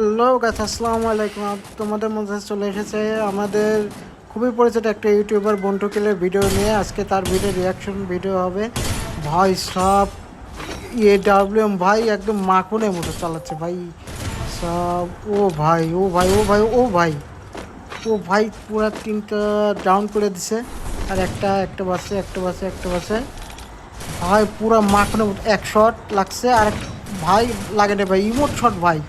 Hello গাছ, আসসালামু আলাইকুম। তোমাদের মধ্যে চলে এসেছে আমাদের খুবই পরিচিত একটা ইউটিউবার বন্টু কিলের ভিডিও নিয়ে। আজকে তার ভিডিও রিয়াকশন ভিডিও হবে। ভাই সব ডাব্লিউএম ভাই একদম মাখনের মতো চালাচ্ছে ভাই সব। ও ভাই ও ভাই ও ভাই ও ভাই ও ভাই পুরা তিনটা ডাউন করে দিছে। আর একটা বাসে ভাই পুরা মাখনের মতো এক শট লাগছে। আর ভাই লাগে না ভাই, ইমোট শট ভাই।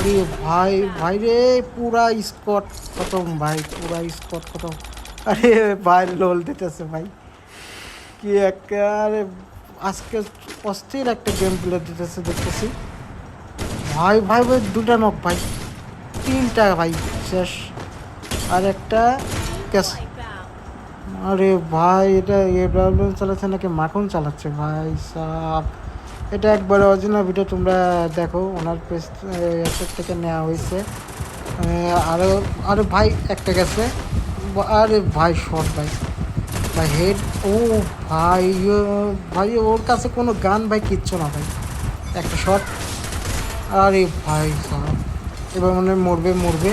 আরে ভাই ভাই রে, পুরা স্কট খতম ভাই, পুরা স্কট খতম। আরে ভাই লোল দিতেছে ভাই, কি একটা আরে আজকে অস্থির একটা গেম প্লে দিতেছে দেখতেছি। ভাই ভাই ভাই দুটা নক ভাই, তিনটা ভাই শেষ। আর একটা ক্যাশ। আরে ভাই এটা এডাব্লিউ চালাচ্ছে নাকি মাখন চালাচ্ছে ভাই সাব। এটা একবারে অরিজিনাল ভিডিও, তোমরা দেখো ওনার পেজ থেকে নেওয়া হয়েছে। আরও আরে ভাই একটা গেছে। আরে ভাই শর্ট ভাই, ভাই হেড। ও ভাই ভাই ওর কাছে কোনো গান ভাই কিচ্ছু না ভাই, একটা শট। আরে ভাই সাব এবার মনে হয় মরবে।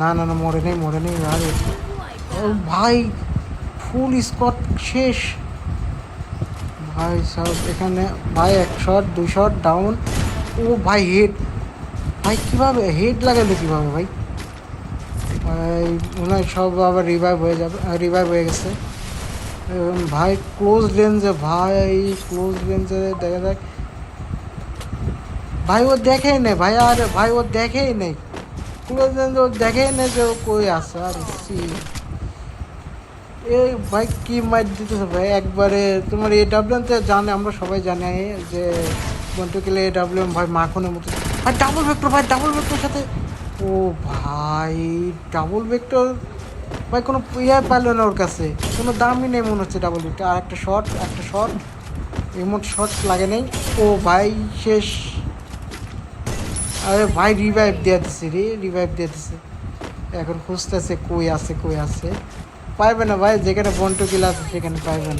না না না, মরে নেই। আরে ও ভাই ফুল স্কট শেষ ভাই সব এখানে। ভাই এক শট দুই শট ডাউন। ও ভাই হেড, ভাই কীভাবে হেড লাগালো কীভাবে ভাই? ভাই মনে হয় সব আবার রিভাইভ হয়ে গেছে ভাই। ক্লোজ রেঞ্জে দেখা যাক ভাই। ও দেখেই নেই ভাই, আর ভাই ও দেখেই নেই ক্লোজ রেঞ্জে, ও দেখেই নেই যে ও কই আছে। আর এই ভাই কি মাইট দিতেছে ভাই একবারে। তোমার এডাব্লিউএম তো জানে, আমরা সবাই জানি যে বন্টু কিলে এডাব্লিউএম ভাই মাখনের মতো। ভাই ডাবল ভেক্টর সাথে। ও ভাই ডাবল ভেক্টর ভাই কোনো পাইলো না ওর কাছে, কোনো দামই নেই মনে হচ্ছে ডাবল ভেক্টর। আর একটা শট এমন শট লাগে নেই। ও ভাই শেষ। আরে ভাই রিভাইভ দিয়ে দিছে। এখন খুঁজতেছে কই আছে পাইবে না ভাই, যেখানে বন্টু কিল আছে সেখানে পাইবে না।